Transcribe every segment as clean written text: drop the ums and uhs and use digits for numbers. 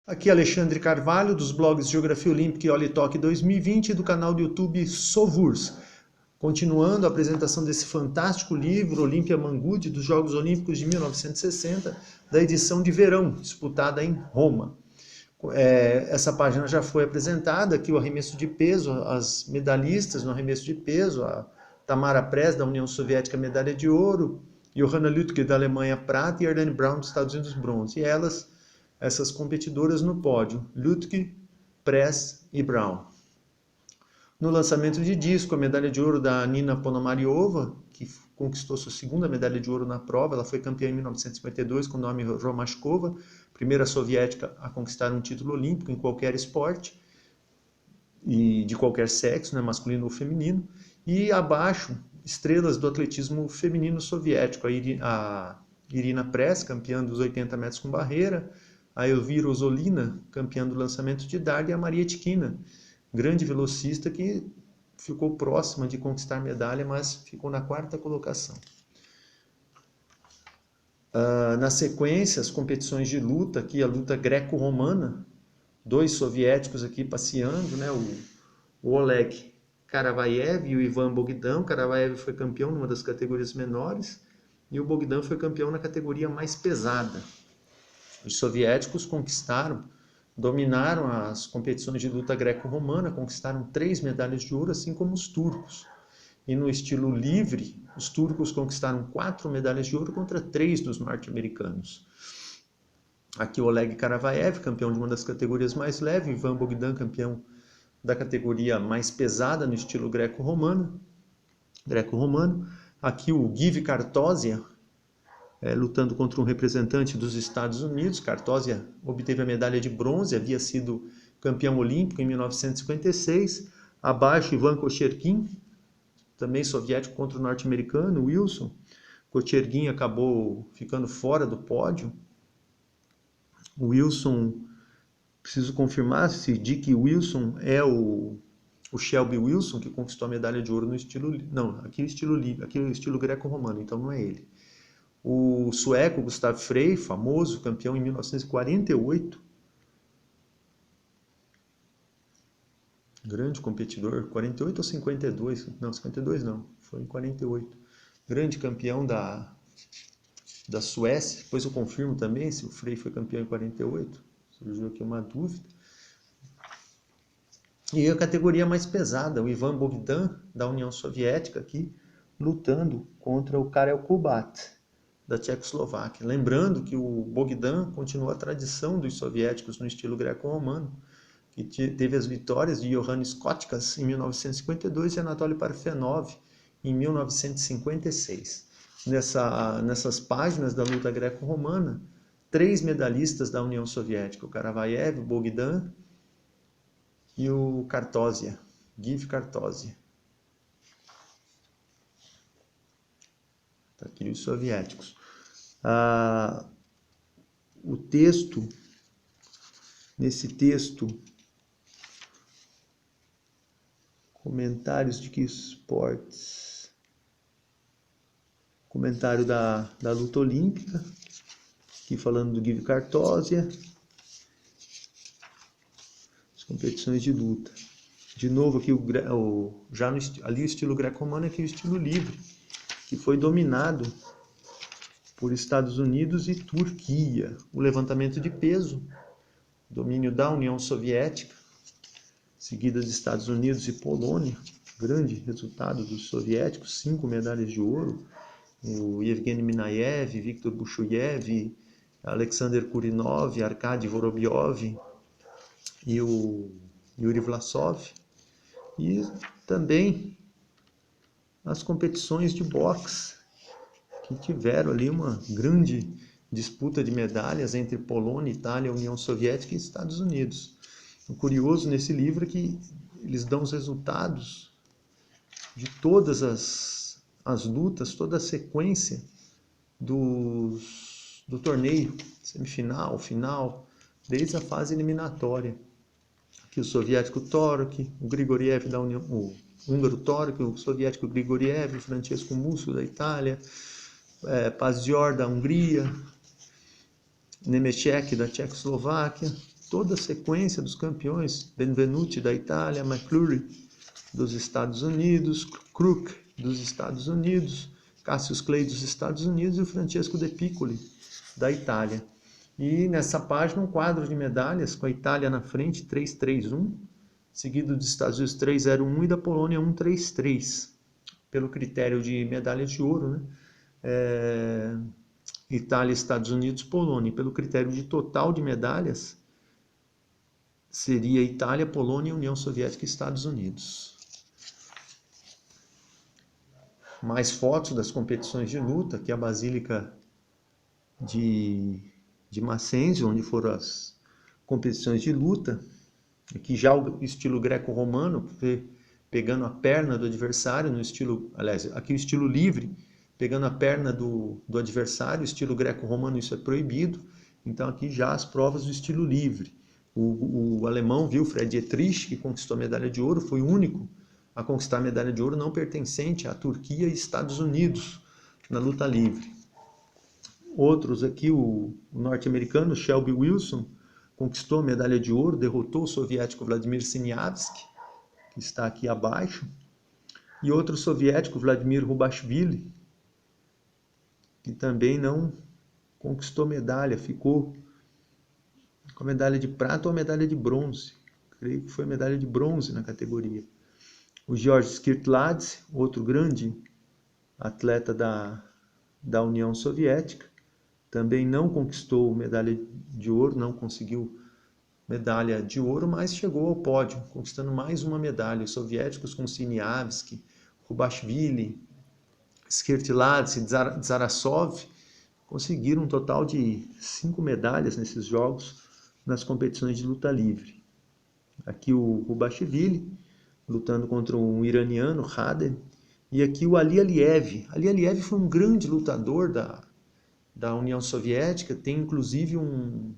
Aqui é Alexandre Carvalho, dos blogs Geografia Olímpica e Olitoque 2020 e do canal do YouTube Sovurs. Continuando a apresentação desse fantástico livro, Olímpia Mangude, dos Jogos Olímpicos de 1960, da edição de verão, disputada em Roma. Essa página já foi apresentada, aqui o arremesso de peso, as medalhistas no arremesso de peso, a Tamara Press, da União Soviética, medalha de ouro, Johanna Lüttke, da Alemanha, prata, e Arlene Brown, dos Estados Unidos, bronze. E essas competidoras no pódio, Lüttke, Press e Brown. No lançamento de disco, a medalha de ouro da Nina Ponomariova, que conquistou sua segunda medalha de ouro na prova. Ela foi campeã em 1952 com o nome Romashkova, primeira soviética a conquistar um título olímpico em qualquer esporte, e de qualquer sexo, né, masculino ou feminino. E abaixo, estrelas do atletismo feminino soviético, a Irina Press, campeã dos 80 metros com barreira, a Elvira Osolina, campeã do lançamento de dardo, e a Maria Tikhina, grande velocista que ficou próxima de conquistar medalha, mas ficou na quarta colocação. Na sequência, as competições de luta, aqui a luta greco-romana, dois soviéticos aqui passeando, né? O Oleg Karavaev e o Ivan Bogdan. Karavaev foi campeão numa das categorias menores e o Bogdan foi campeão na categoria mais pesada. Os soviéticos dominaram as competições de luta greco-romana, conquistaram 3 medalhas de ouro, assim como os turcos. E no estilo livre, os turcos conquistaram 4 medalhas de ouro contra 3 dos norte-americanos. Aqui o Oleg Karavaev, campeão de uma das categorias mais leves, Ivan Bogdan, campeão da categoria mais pesada no estilo greco-romano. Aqui o Givi Kartozia, lutando contra um representante dos Estados Unidos. Kartozia obteve a medalha de bronze, havia sido campeão olímpico em 1956. Abaixo, Ivan Kochergin, também soviético, contra o norte-americano, Wilson. Kochergin acabou ficando fora do pódio. O Wilson, preciso confirmar se Dick Wilson é o Shelby Wilson, que conquistou a medalha de ouro no estilo... Não, aqui é o estilo livre, aqui é o estilo greco-romano, então não é ele. O sueco Gustav Frey, famoso, campeão em 1948. Grande competidor, 48 ou 52? Não, 52 não, foi em 48. Grande campeão da Suécia. Depois eu confirmo também se o Frey foi campeão em 48. Surgiu aqui uma dúvida. E a categoria mais pesada, o Ivan Bogdan, da União Soviética, aqui, lutando contra o Karel Kubat, da Tchecoslováquia. Lembrando que o Bogdan continuou a tradição dos soviéticos no estilo greco-romano, que teve as vitórias de Johannes Kotkas em 1952 e Anatoly Parfenov em 1956. Nessas páginas da luta greco-romana, 3 medalhistas da União Soviética, o Karavaev, o Bogdan e o Kartozia, Givi Kartozia. Tá aqui os soviéticos. O texto, nesse texto, comentários de que esportes? Comentário da luta olímpica, aqui falando do Givi Kartozia. As competições de luta. De novo aqui, ali o estilo greco-romano, aqui o estilo livre, que foi dominado por Estados Unidos e Turquia. O levantamento de peso, domínio da União Soviética, seguida de Estados Unidos e Polônia. Grande resultado dos soviéticos, 5 medalhas de ouro. O Yevgeny Minaev, Viktor Bushuyev, Alexander Kurinov, Arkady Vorobyov e o Yuri Vlasov. E também as competições de boxe, que tiveram ali uma grande disputa de medalhas entre Polônia, Itália, União Soviética e Estados Unidos. O curioso nesse livro é que eles dão os resultados de todas as lutas, toda a sequência do torneio, semifinal, final, desde a fase eliminatória. Aqui o soviético Torok, o Grigoriev da União, o húngaro Torok, o soviético Grigoriev, o Francesco Musso da Itália, Pazior da Hungria, Nemeček da Tchecoslováquia, toda a sequência dos campeões: Benvenuti da Itália, McClure dos Estados Unidos, Crook dos Estados Unidos, Cassius Clay dos Estados Unidos e o Francesco De Piccoli da Itália. E nessa página um quadro de medalhas com a Itália na frente, 3-3-1, seguido dos Estados Unidos 3-0-1 e da Polônia 1-3-3, pelo critério de medalhas de ouro, né? Itália, Estados Unidos, Polônia. Pelo critério de total de medalhas, seria Itália, Polônia, União Soviética e Estados Unidos. Mais fotos das competições de luta, aqui a Basílica de Macenzio, onde foram as competições de luta. Aqui já o estilo greco-romano, pegando a perna do adversário, no estilo, aliás, aqui o estilo livre, pegando a perna do adversário, estilo greco-romano isso é proibido, então aqui já as provas do estilo livre. O alemão Wilfried Dietrich, que conquistou a medalha de ouro, foi o único a conquistar a medalha de ouro não pertencente à Turquia e Estados Unidos na luta livre. Outros aqui, o norte-americano Shelby Wilson, conquistou a medalha de ouro, derrotou o soviético Vladimir Siniavski, que está aqui abaixo, e outro soviético, Vladimir Rubashvili, que também não conquistou medalha, ficou com a medalha de prata ou a medalha de bronze. Creio que foi medalha de bronze na categoria. O George Skirtladze, outro grande atleta da União Soviética, também não conquistou medalha de ouro, não conseguiu medalha de ouro, mas chegou ao pódio, conquistando mais uma medalha. Os soviéticos com Siniavski, Rubashvili, Skirtladze, Zarasov, conseguiram um total de 5 medalhas nesses jogos, nas competições de luta livre. Aqui o Rubashvili, lutando contra um iraniano, Khaden, e aqui o Ali Aliyev. Ali Aliyev foi um grande lutador da União Soviética, tem inclusive um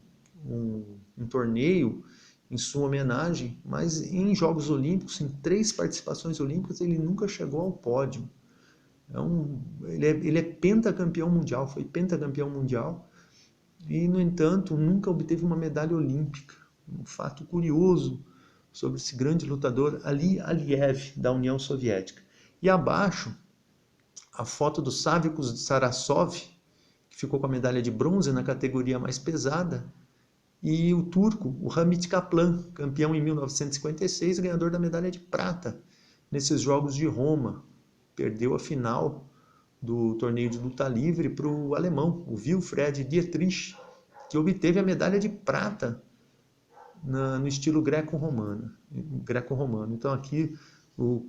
torneio em sua homenagem, mas em Jogos Olímpicos, em 3 participações olímpicas, ele nunca chegou ao pódio. Ele é pentacampeão mundial, foi pentacampeão mundial, e, no entanto, nunca obteve uma medalha olímpica. Um fato curioso sobre esse grande lutador, Ali Aliyev, da União Soviética. E abaixo, a foto do Savicos Sarasov, que ficou com a medalha de bronze na categoria mais pesada, e o turco, o Hamit Kaplan, campeão em 1956, ganhador da medalha de prata nesses Jogos de Roma. Perdeu a final do torneio de luta livre para o alemão, o Wilfried Dietrich, que obteve a medalha de prata no estilo greco-romano. Então aqui,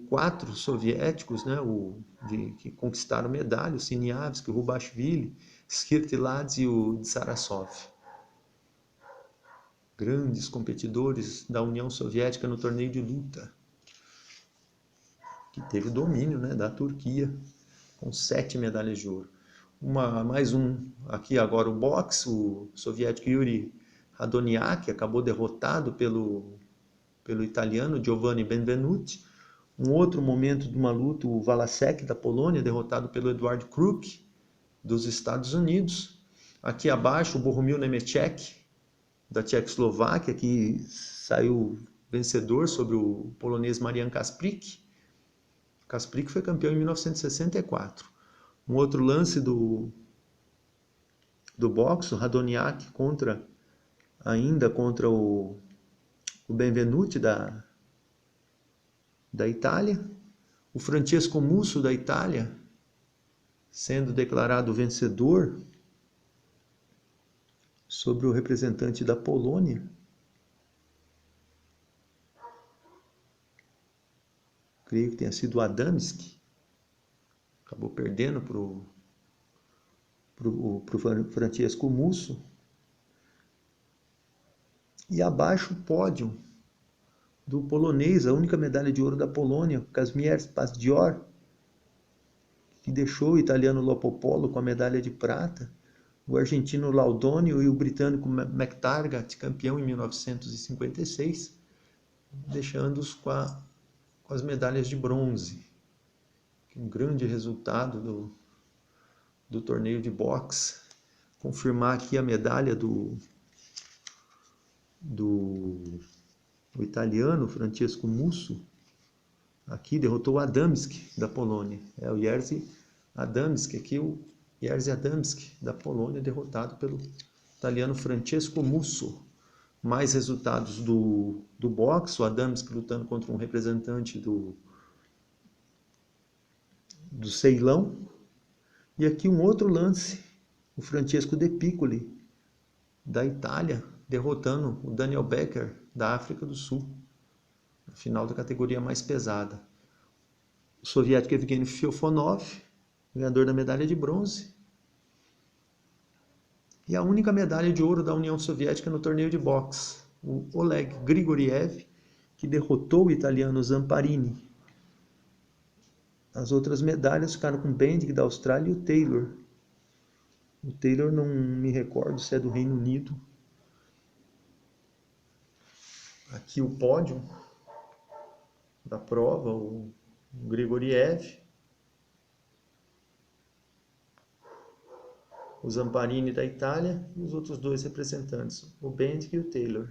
4 soviéticos, né, que conquistaram medalha, o Siniavski, o Rubashvili, Skirtladze e o Zarasov. Grandes competidores da União Soviética no torneio de luta, que teve domínio, né, da Turquia, com 7 medalhas de ouro. Mais um, aqui agora o boxe, o soviético Yuri Radoniak acabou derrotado pelo italiano Giovanni Benvenuti. Um outro momento de uma luta, o Valasek da Polônia, derrotado pelo Eduard Kruk dos Estados Unidos. Aqui abaixo o Bohumil Nemeček da Tchecoslováquia, que saiu vencedor sobre o polonês Marian Kasprik. Kasprik foi campeão em 1964. Um outro lance do boxe, o Radoniak ainda contra o Benvenuti da Itália. O Francesco Musso da Itália sendo declarado vencedor sobre o representante da Polônia. Creio que tenha sido o Adamski. Acabou perdendo para o Francesco Musso. E abaixo o pódio do polonês, a única medalha de ouro da Polônia, Kazimierz Pazdzior, que deixou o italiano Lopopolo com a medalha de prata, o argentino Laudonio e o britânico McTaggart, campeão em 1956, deixando-os com as medalhas de bronze. Um grande resultado do torneio de boxe. Confirmar aqui a medalha do o italiano Francesco Musso, aqui derrotou o Adamski da Polônia. É o Jerzy Adamski, aqui o Jerzy Adamski da Polônia, derrotado pelo italiano Francesco Musso. Mais resultados do boxe, o Adamski lutando contra um representante do Ceilão. E aqui um outro lance, o Francesco De Piccoli, da Itália, derrotando o Daniel Becker, da África do Sul, no final da categoria mais pesada. O soviético Evgeny Fiofonov, ganhador da medalha de bronze. E a única medalha de ouro da União Soviética no torneio de boxe, o Oleg Grigoriev, que derrotou o italiano Zamparini. As outras medalhas ficaram com o Bendig da Austrália e o Taylor. O Taylor não me recordo se é do Reino Unido. Aqui o pódio da prova, o Grigoriev, o Zamparini da Itália e os outros dois representantes, o Bendig e o Taylor.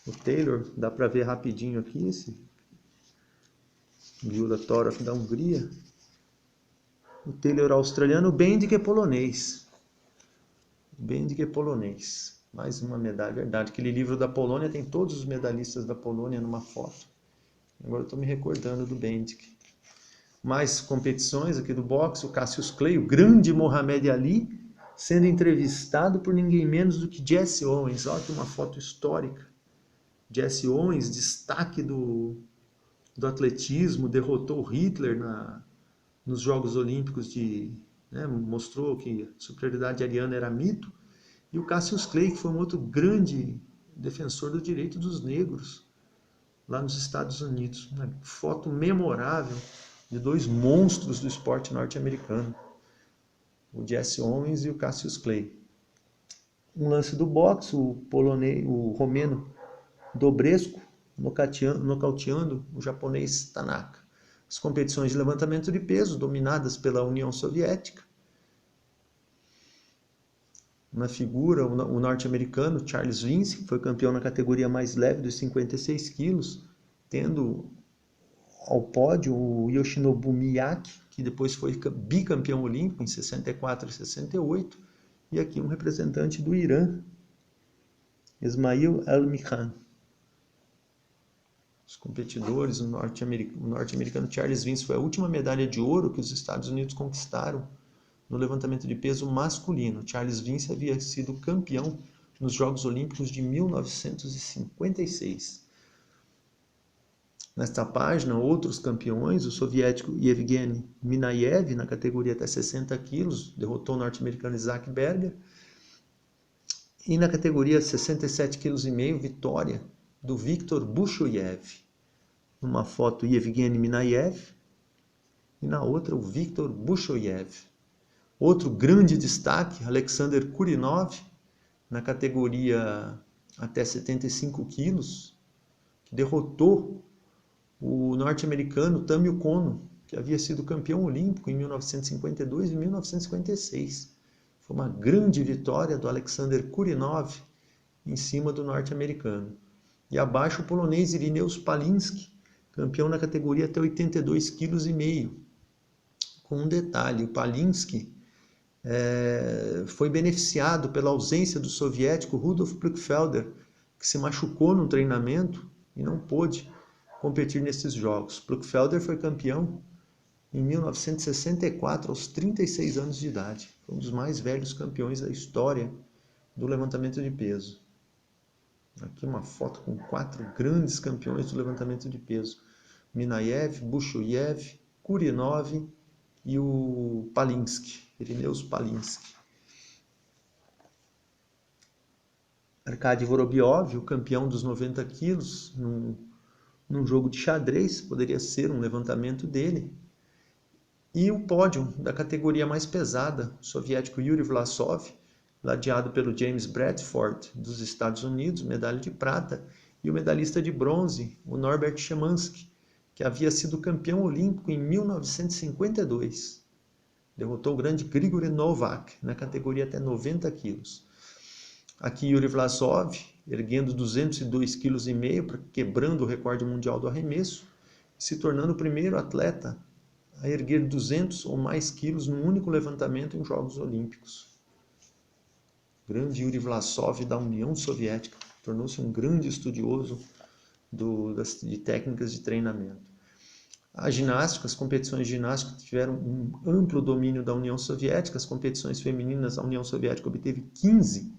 O Taylor, dá para ver rapidinho aqui, esse Gyula Torok da Hungria. O Taylor australiano, o Bendig é polonês. O Bendig é polonês. Mais uma medalha, verdade. Aquele livro da Polônia tem todos os medalhistas da Polônia numa foto. Agora eu estou me recordando do Bendig. Mais competições aqui do boxe, o Cassius Clay, o grande Mohamed Ali, sendo entrevistado por ninguém menos do que Jesse Owens. Olha que uma foto histórica. Jesse Owens, destaque do atletismo, derrotou Hitler nos Jogos Olímpicos, mostrou que a superioridade ariana era mito. E o Cassius Clay, que foi um outro grande defensor do direito dos negros lá nos Estados Unidos. Uma foto memorável de dois monstros do esporte norte-americano, o Jesse Owens e o Cassius Clay. Um lance do boxe, o romeno Dobresco nocauteando o japonês Tanaka. As competições de levantamento de peso dominadas pela União Soviética. Na figura, o norte-americano Charles Vince, que foi campeão na categoria mais leve dos 56 quilos, tendo ao pódio o Yoshinobu Miyake, que depois foi bicampeão olímpico em 64 e 68, e aqui um representante do Irã, Ismail El-Mikhan. Os competidores, o norte-americano Charles Vince foi a última medalha de ouro que os Estados Unidos conquistaram no levantamento de peso masculino. Charles Vince havia sido campeão nos Jogos Olímpicos de 1956. Nesta página, outros campeões, o soviético Yevgeny Minaev, na categoria até 60 quilos, derrotou o norte-americano Isaac Berger. E na categoria 67,5 kg, vitória do Viktor Bushoyev. Numa foto, Yevgeny Minaev, e na outra, o Viktor Bushoyev. Outro grande destaque, Alexander Kurinov, na categoria até 75 quilos, que derrotou o norte-americano Tamio Kono, que havia sido campeão olímpico em 1952 e 1956. Foi uma grande vitória do Alexander Kurinov em cima do norte-americano. E abaixo o polonês Irineusz Palinski, campeão na categoria até 82,5 kg. Com um detalhe, o Palinski foi beneficiado pela ausência do soviético Rudolf Pluckfelder, que se machucou no treinamento e não pôde competir nesses jogos. Pluckfelder foi campeão em 1964, aos 36 anos de idade. Foi um dos mais velhos campeões da história do levantamento de peso. Aqui uma foto com 4 grandes campeões do levantamento de peso. Minaev, Bushoyev, Kurinov e o Palinski, Irineusz Palinski. Arkady Vorobyov, o campeão dos 90 quilos, num jogo de xadrez, poderia ser um levantamento dele. E o pódio da categoria mais pesada, o soviético Yuri Vlasov, ladeado pelo James Bradford dos Estados Unidos, medalha de prata, e o medalhista de bronze, o Norbert Shemansky, que havia sido campeão olímpico em 1952. Derrotou o grande Grigory Novak na categoria até 90 quilos. Aqui Yuri Vlasov, erguendo 202,5 kg, quebrando o recorde mundial do arremesso, se tornando o primeiro atleta a erguer 200 ou mais quilos num único levantamento em Jogos Olímpicos. Grande Yuri Vlasov da União Soviética, tornou-se um grande estudioso de técnicas de treinamento. A ginástica, as competições de ginástica tiveram um amplo domínio da União Soviética. As competições femininas, a União Soviética obteve 15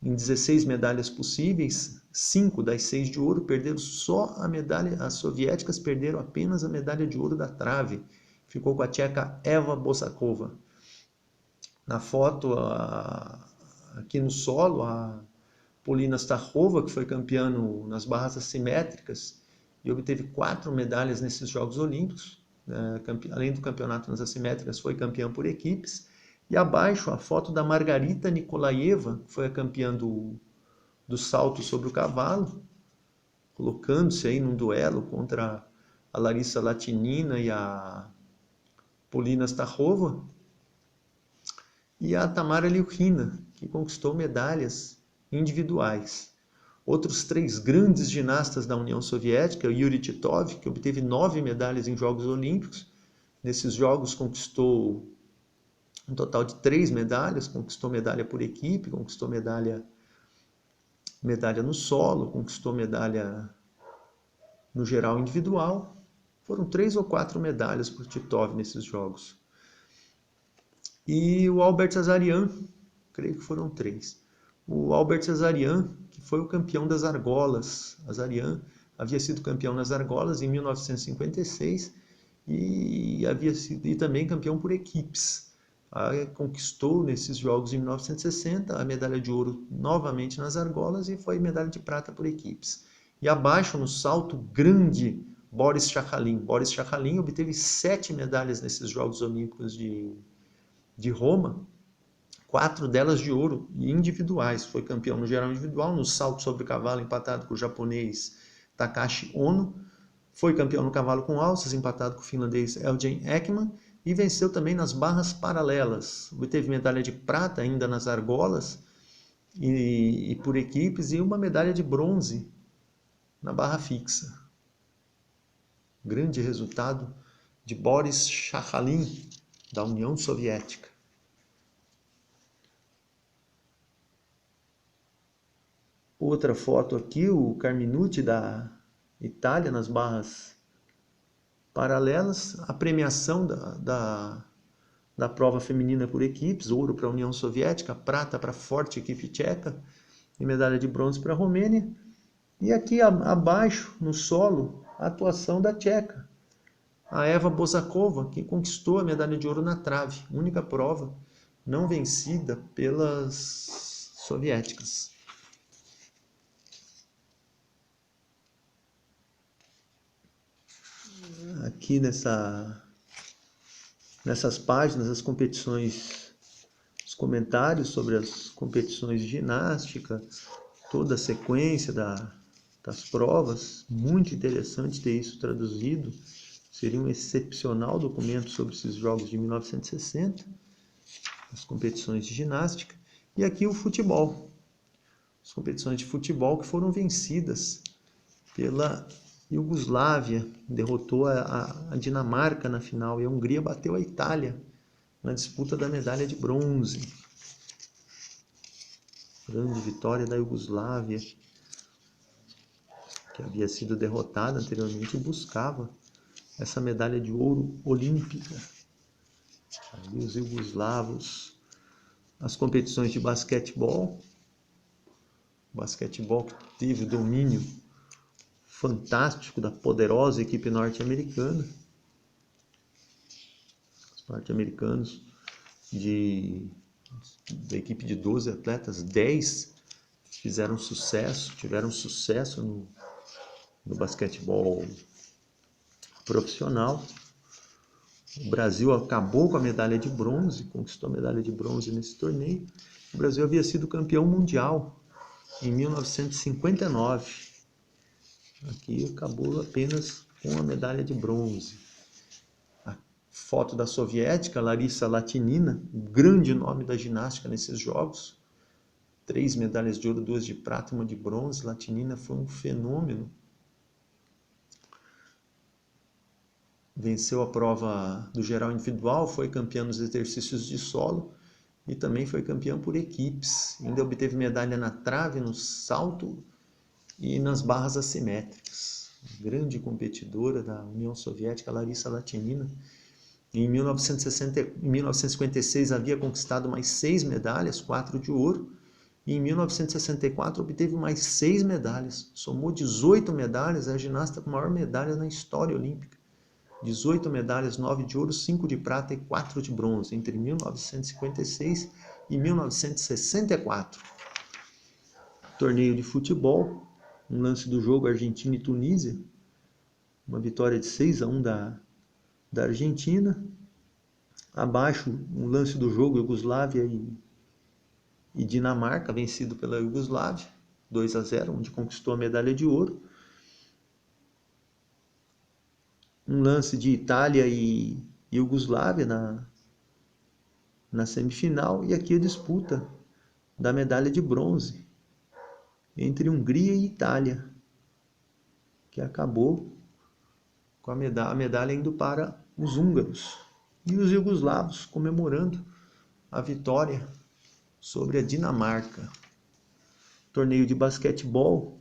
em 16 medalhas possíveis, 5 das 6 de ouro, perderam só a medalha, as soviéticas perderam apenas a medalha de ouro da trave, ficou com a tcheca Eva Bosakova. Na foto, aqui no solo, a Polina Stachova, que foi campeã nas barras assimétricas, e obteve 4 medalhas nesses Jogos Olímpicos, além do campeonato nas assimétricas, foi campeã por equipes. E abaixo, a foto da Margarita Nikolaeva, que foi a campeã do salto sobre o cavalo, colocando-se aí num duelo contra a Larissa Latinina e a Polina Stachova. E a Tamara Liukhina, que conquistou medalhas individuais. Outros 3 grandes ginastas da União Soviética, o Yuri Titov, que obteve 9 medalhas em Jogos Olímpicos. Nesses Jogos conquistou um total de 3 medalhas, conquistou medalha por equipe, conquistou medalha no solo, conquistou medalha no geral individual. Foram 3 ou 4 medalhas por Titov nesses Jogos. E o Albert Azaryan, creio que foram 3. O Albert Azaryan, que foi o campeão das argolas. Azaryan havia sido campeão nas argolas em 1956 e havia sido também campeão por equipes. Conquistou nesses jogos em 1960 a medalha de ouro novamente nas argolas e foi medalha de prata por equipes. E abaixo, no salto grande, Boris Chakhalin. Boris Chakhalin obteve 7 medalhas nesses Jogos Olímpicos de Roma, 4 delas de ouro e individuais. Foi campeão no geral individual, no salto sobre o cavalo, empatado com o japonês Takashi Ono. Foi campeão no cavalo com alças, empatado com o finlandês Elgin Ekman. E venceu também nas barras paralelas. Obteve medalha de prata ainda nas argolas e por equipes, e uma medalha de bronze na barra fixa. Grande resultado de Boris Chakhalin, da União Soviética. Outra foto aqui, o Carminucci da Itália nas barras paralelas. A premiação da prova feminina por equipes: ouro para a União Soviética, prata para a forte equipe tcheca e medalha de bronze para a Romênia. E aqui abaixo, no solo, a atuação da tcheca, a Eva Bosakova, que conquistou a medalha de ouro na trave, única prova não vencida pelas soviéticas. Aqui nessas páginas, as competições, os comentários sobre as competições de ginástica, toda a sequência das provas. Muito interessante ter isso traduzido. Seria um excepcional documento sobre esses jogos de 1960, as competições de ginástica. E aqui o futebol, as competições de futebol que foram vencidas pela Iugoslávia, derrotou a Dinamarca na final, e a Hungria bateu a Itália na disputa da medalha de bronze. Grande vitória da Iugoslávia, que havia sido derrotada anteriormente e buscava essa medalha de ouro olímpica. Ali os iugoslavos. As competições de basquetebol, que teve o domínio fantástico da poderosa equipe norte-americana. Os norte-americanos, da equipe de 12 atletas, 10 tiveram sucesso no basquetebol profissional. O Brasil acabou com a medalha de bronze, conquistou a medalha de bronze nesse torneio. O Brasil havia sido campeão mundial em 1959. Aqui acabou apenas com a medalha de bronze. A foto da soviética, Larissa Latinina, um grande nome da ginástica nesses jogos. 3 medalhas de ouro, 2 de prata, 1 de bronze. Latinina foi um fenômeno. Venceu a prova do geral individual, foi campeão nos exercícios de solo e também foi campeão por equipes. Ainda obteve medalha na trave, no salto e nas barras assimétricas. Grande competidora da União Soviética, Larissa Latinina. Em 1956 havia conquistado mais 6 medalhas, 4 de ouro. E em 1964 obteve mais 6 medalhas. Somou 18 medalhas, é a ginasta com maior medalha na história olímpica. 18 medalhas, 9 de ouro, 5 de prata e 4 de bronze, entre 1956 e 1964. Torneio de futebol, um lance do jogo Argentina e Tunísia, uma vitória de 6-1 da Argentina. Abaixo, um lance do jogo Iugoslávia e Dinamarca, vencido pela Iugoslávia, 2-0, onde conquistou a medalha de ouro. Um lance de Itália e Iugoslávia na semifinal, e aqui a disputa da medalha de bronze entre Hungria e Itália, que acabou com a medalha indo para os húngaros e os iugoslavos comemorando a vitória sobre a Dinamarca. Torneio de basquetebol,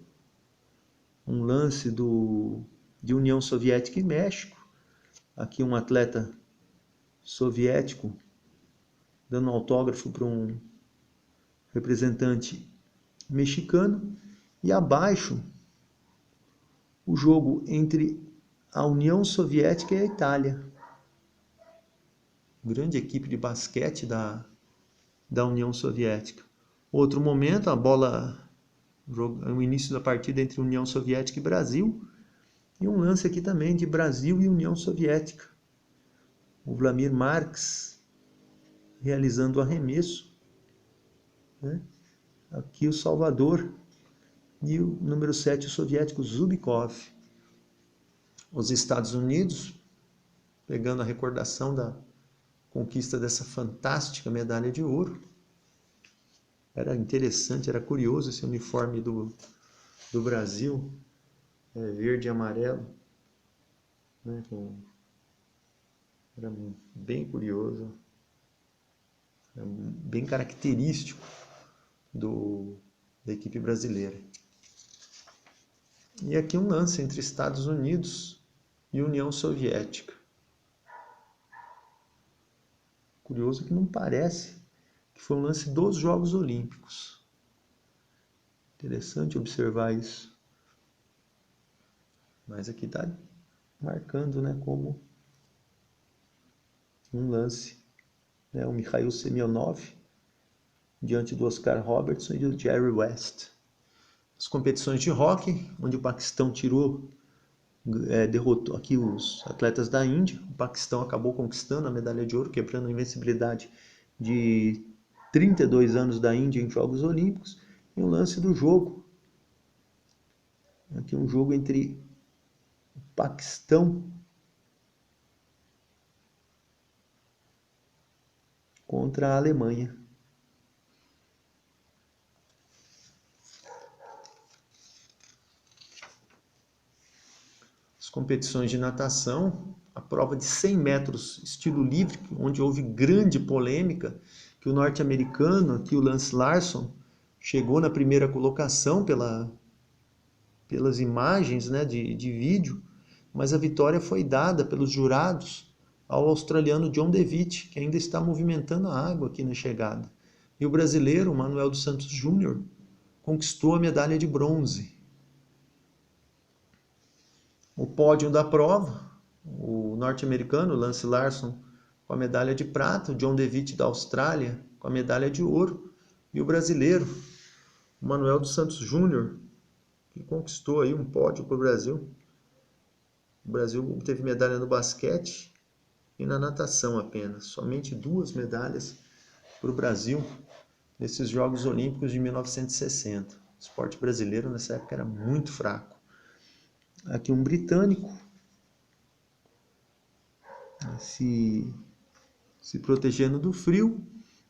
um lance de União Soviética e México. Aqui um atleta soviético dando autógrafo para um representante mexicano. E abaixo, o jogo entre a União Soviética e a Itália. Grande equipe de basquete da União Soviética. Outro momento, o início da partida entre União Soviética e Brasil. E um lance aqui também de Brasil e União Soviética. O Vladimir Marks realizando o arremesso. Né? Aqui o Salvador e o número 7, o soviético Zubikov. Os Estados Unidos, pegando a recordação da conquista dessa fantástica medalha de ouro. Era interessante, era curioso esse uniforme do Brasil, verde e amarelo, né? Era bem curioso, era bem característico da equipe brasileira. E aqui um lance entre Estados Unidos e União Soviética. Curioso que não parece que foi um lance dos Jogos Olímpicos. Interessante observar isso. Mas aqui está marcando, né, como um lance, né, o Mikhail Semyonov diante do Oscar Robertson e do Jerry West. As competições de hóquei, onde o Paquistão derrotou aqui os atletas da Índia. O Paquistão acabou conquistando a medalha de ouro, quebrando a invencibilidade de 32 anos da Índia em Jogos Olímpicos. E o lance do jogo. Aqui um jogo entre o Paquistão contra a Alemanha. As competições de natação, a prova de 100 metros estilo livre, onde houve grande polêmica, que o norte-americano, aqui o Lance Larson, chegou na primeira colocação pelas imagens, né, de vídeo, mas a vitória foi dada pelos jurados ao australiano John DeWitt, que ainda está movimentando a água aqui na chegada. E o brasileiro, Manuel dos Santos Júnior, conquistou a medalha de bronze. O pódio da prova, o norte-americano Lance Larson com a medalha de prata, o John DeWitt da Austrália com a medalha de ouro, e o brasileiro, o Manuel dos Santos Júnior, que conquistou aí um pódio para o Brasil. O Brasil teve medalha no basquete e na natação apenas. Somente 2 medalhas para o Brasil nesses Jogos Olímpicos de 1960. O esporte brasileiro nessa época era muito fraco. Aqui um britânico se protegendo do frio.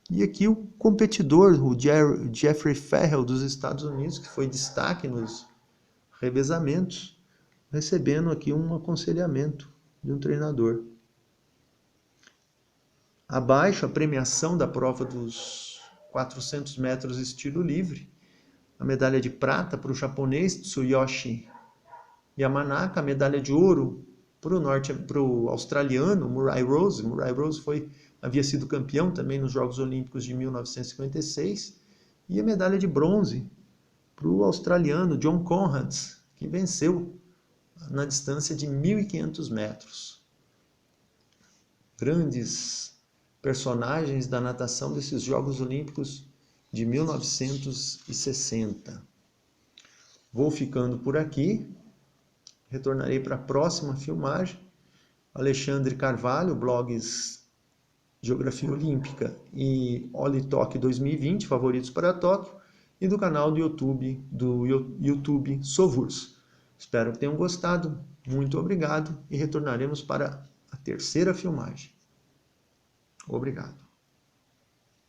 E aqui o competidor, o Jeffrey Ferrell dos Estados Unidos, que foi destaque nos revezamentos, recebendo aqui um aconselhamento de um treinador. Abaixo, a premiação da prova dos 400 metros estilo livre. A medalha de prata para o japonês Tsuyoshi Yamanaka, a medalha de ouro para o australiano Murray Rose. Murray Rose havia sido campeão também nos Jogos Olímpicos de 1956. E a medalha de bronze para o australiano John Conrads, que venceu na distância de 1.500 metros. Grandes personagens da natação desses Jogos Olímpicos de 1960. Vou ficando por aqui. Retornarei para a próxima filmagem. Alexandre Carvalho, blogs Geografia Olímpica e Olitok 2020, favoritos para Tóquio, e do canal do YouTube Sovurs. Espero que tenham gostado. Muito obrigado e retornaremos para a terceira filmagem. Obrigado.